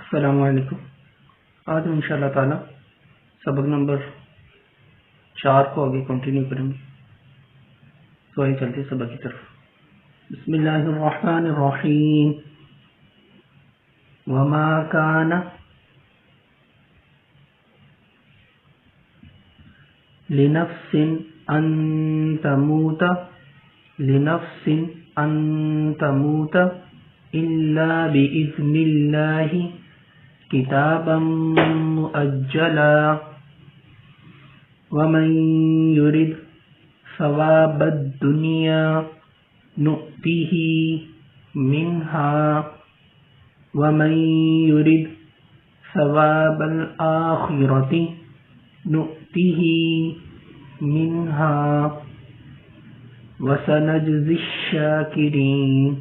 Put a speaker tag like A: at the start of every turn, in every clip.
A: السلام علیکم۔ آج ہم انشاءاللہ تعالی سبق نمبر 4 کو آگے کنٹینیو کریں گے، تو آئیے چلتے ہیں سبق کی طرف۔ بسم اللہ الرحمن الرحیم۔ وما کان لنفس ان تموت الا باذن اللہ کتابا مؤجلا ومن يرد ثواب الدنیا نؤتہ منہا ومن يرد ثواب الآخرة نؤتہ منہا وسنجزی الشاکرین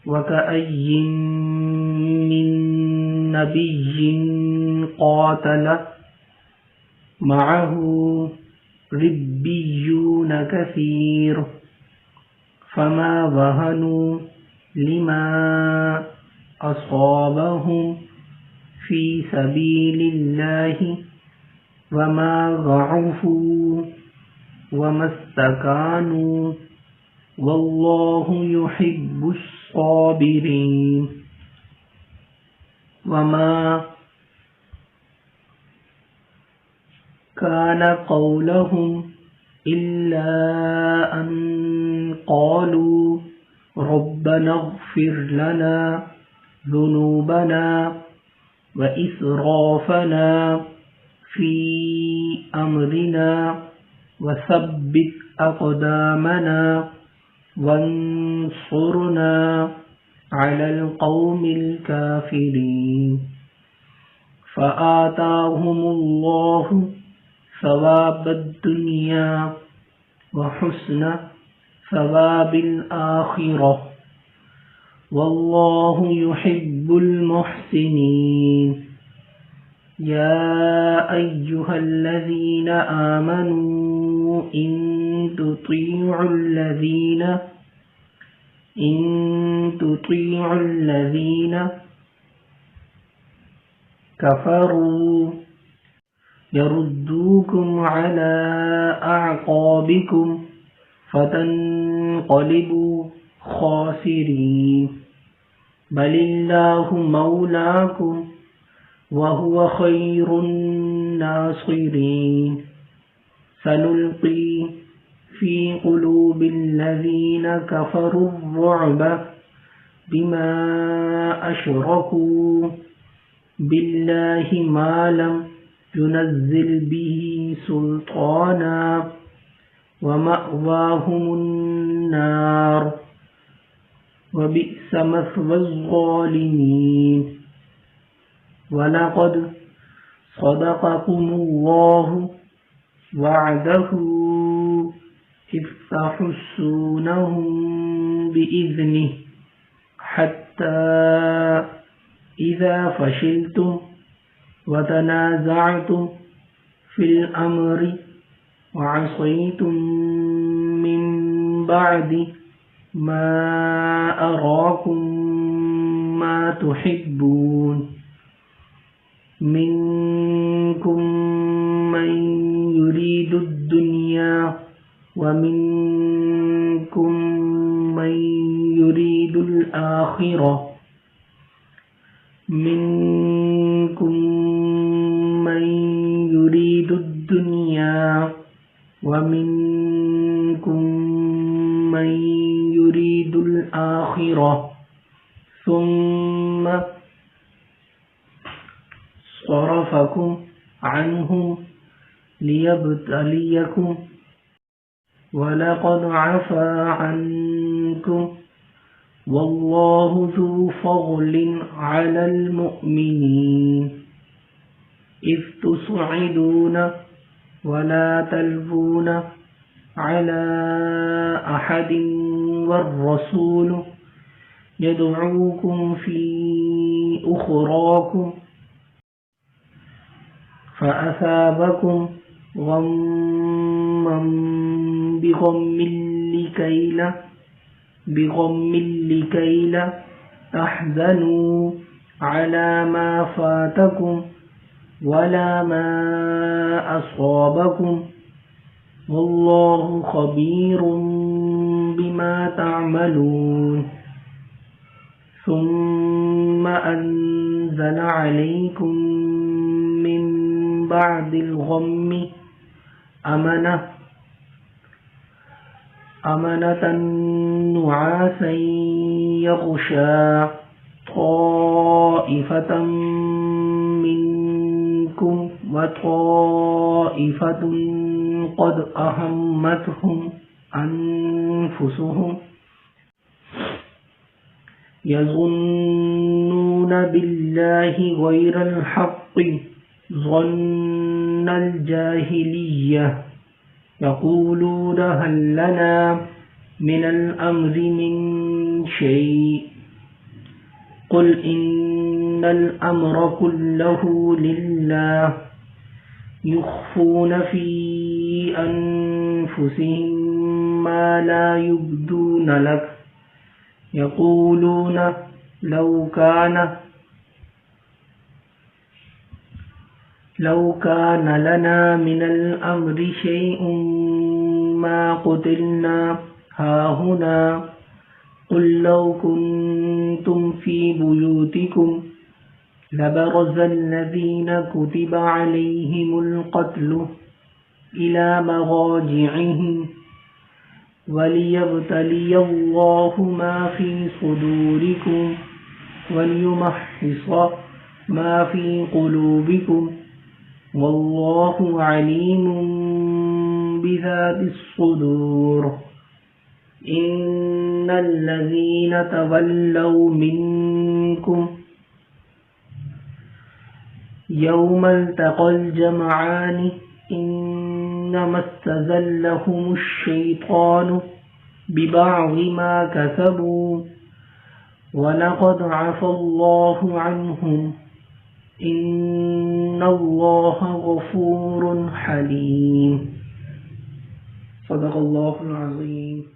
A: وكأي من نبي قاتل معه ربيون كثير فما وهنوا لما أصابهم في سبيل الله وما ضعفوا وما استكانوا والله يحب الصابرين وما كان قولهم إلا أن قالوا ربنا اغفر لنا ذنوبنا وإسرافنا في أمرنا وثبت أقدامنا وانصرنا على القوم الكافرين فآتاهم الله ثواب الدنيا وحسن ثواب الآخرة والله يحب المحسنين يا أيها الذين آمنوا إن تطيعوا الذين كفروا يردوكم على أعقابكم فتنقلبوا خاسرين بل الله مولاكم وهو خير الناصرين سنلقي في قلوب الذين كفروا الرعب بما أشركوا بالله ما لم ينزل به سلطانا ومأواهم النار وبئس مثوى الظالمين وَلَقَدْ صَدَقَكُمُ اللَّهُ وَعْدَهُ إِذْ تَحُسُّونَهُم بِإِذْنِهِ حَتَّى إِذَا فَشِلْتُمْ وَتَنَازَعْتُمْ فِي الْأَمْرِ وَعَصَيْتُمْ مِنْ بَعْدِ مَا أَرَاكُمْ مَا تُحِبُّونَ منكم من يريد الدنيا ومنكم من يريد الآخرة منكم من يريد الدنيا ومنكم من يريد الآخرة ثم صرفكم عنهم ليبتليكم ولقد عفا عنكم والله ذو فضل على المؤمنين إذ تصعدون ولا تلفون على أحد والرسول يدعوكم في أخراكم فأثابكم غما بغم بغم لكي لا تحزنوا على ما فاتكم ولا ما أصابكم والله خبير بما تعملون ثم أنزل عليكم من بعد الغم أمنة نعاسا يغشى طائفة منكم وطائفة قد أهمتهم أنفسهم يظنون بالله غير الحق ظن الجاهلية يقولون هل لنا من الأمر من شيء قل إن الأمر كله لله يخفون في أنفسهم ما لا يبدون لك يقولون لو كان لنا من الأمر شيء ما قتلنا هاهنا قل لو كنتم في بيوتكم لبرز الذين كتب عليهم القتل إلى مضاجعهم وليبتلي الله ما في صدوركم وليمحص ما في قلوبكم والله عليم بذات الصدور إن الذين تولوا منكم يوم التقى الجمعان إنما استزلهم الشيطان ببعض ما كسبوا ولقد عفى الله عنهم إن الله غفور حليم صدق الله العظيم.